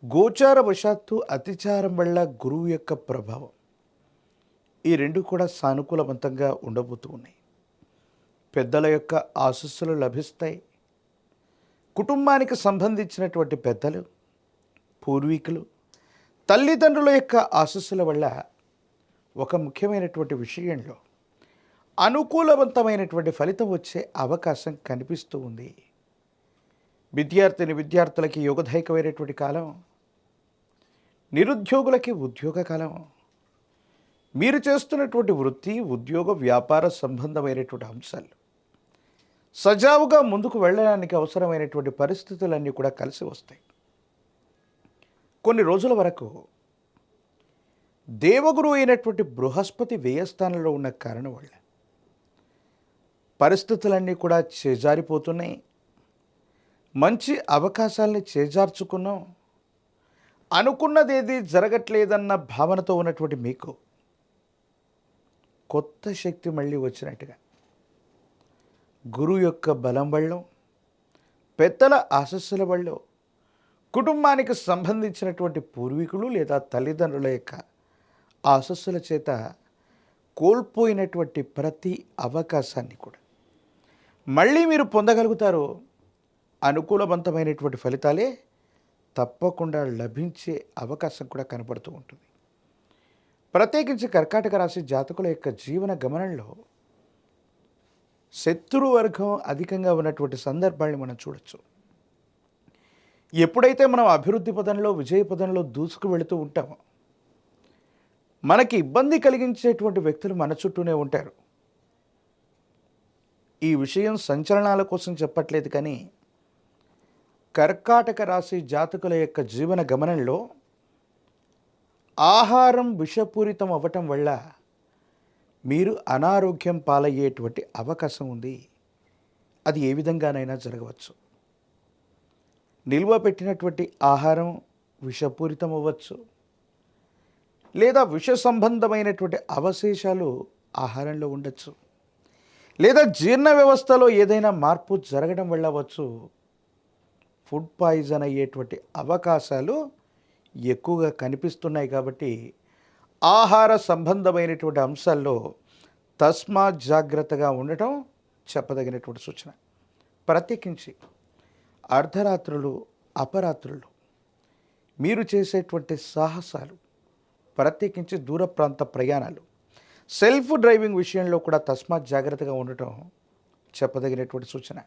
గోచారవశాత్తు అతిచారం వల్ల గురువు యొక్క ప్రభావం ఈ రెండు కూడా సానుకూలవంతంగా ఉండబోతూ ఉన్నాయి. పెద్దల యొక్క ఆశీస్సులు లభిస్తాయి. కుటుంబానికి సంబంధించినటువంటి పెద్దలు, పూర్వీకులు, తల్లిదండ్రుల యొక్క ఆశీస్సుల వల్ల ఒక ముఖ్యమైనటువంటి విషయంలో అనుకూలవంతమైనటువంటి ఫలితం వచ్చే అవకాశం కనిపిస్తూ ఉంది. విద్యార్థులకి యోగదాయకమైనటువంటి కాలం, నిరుద్యోగులకి ఉద్యోగ కాలం. మీరు చేస్తున్నటువంటి వృత్తి, ఉద్యోగ, వ్యాపార సంబంధమైనటువంటి అంశాలు సజావుగా ముందుకు వెళ్ళడానికి అవసరమైనటువంటి పరిస్థితులన్నీ కూడా కలిసి వస్తాయి. కొన్ని రోజుల వరకు దేవగురు అయినటువంటి బృహస్పతి వ్యయస్థానంలో ఉన్న కారణం వల్ల పరిస్థితులన్నీ కూడా చేజారిపోతున్నాయి. మంచి అవకాశాలని చేజార్చుకున్నాం. అనుకున్నదేది జరగట్లేదన్న భావనతో ఉన్నటువంటి మీకు కొత్త శక్తి మళ్ళీ వచ్చినట్టుగా గురువు యొక్క బలం వల్ల, పెద్దల ఆశస్సుల వల్ల, కుటుంబానికి సంబంధించినటువంటి పూర్వీకులు లేదా తల్లిదండ్రుల యొక్క ఆశస్సుల చేత కోల్పోయినటువంటి ప్రతి అవకాశాన్ని కూడా మళ్ళీ మీరు పొందగలుగుతారు. అనుకూలవంతమైనటువంటి ఫలితాలే తప్పకుండా లభించే అవకాశం కూడా కనపడుతూ ఉంటుంది. ప్రత్యేకించి కర్కాటక రాశి జాతకుల యొక్క జీవన గమనంలో శత్రువర్గం అధికంగా ఉన్నటువంటి సందర్భాన్ని మనం చూడొచ్చు. ఎప్పుడైతే మనం అభివృద్ధి పదంలో, విజయ పదంలో దూసుకు వెళుతూ ఉంటామో మనకి ఇబ్బంది కలిగించేటువంటి వ్యక్తులు మన చుట్టూనే ఉంటారు. ఈ విషయం సంచలనాల కోసం చెప్పట్లేదు, కానీ కర్కాటక రాశి జాతకుల యొక్క జీవన గమనంలో ఆహారం విషపూరితం అవ్వటం వల్ల మీరు అనారోగ్యం పాలయ్యేటువంటి అవకాశం ఉంది. అది ఏ విధంగానైనా జరగవచ్చు. నిల్వ పెట్టినటువంటి ఆహారం విషపూరితం అవ్వచ్చు, లేదా విష సంబంధమైనటువంటి అవశేషాలు ఆహారంలో ఉండొచ్చు, లేదా జీర్ణ వ్యవస్థలో ఏదైనా మార్పు జరగడం వల్ల అవ్వచ్చు. ఫుడ్ పాయిజన్ అయ్యేటువంటి అవకాశాలు ఎక్కువగా కనిపిస్తున్నాయి. కాబట్టి ఆహార సంబంధమైనటువంటి అంశాల్లో తస్మాత్ జాగ్రత్తగా ఉండటం చెప్పదగినటువంటి సూచన. ప్రత్యేకించి అర్ధరాత్రులు, అపరాత్రులు మీరు చేసేటువంటి సాహసాలు, ప్రత్యేకించి దూర ప్రాంత ప్రయాణాలు, సెల్ఫ్ డ్రైవింగ్ విషయంలో కూడా తస్మాత్ జాగ్రత్తగా ఉండటం చెప్పదగినటువంటి సూచన.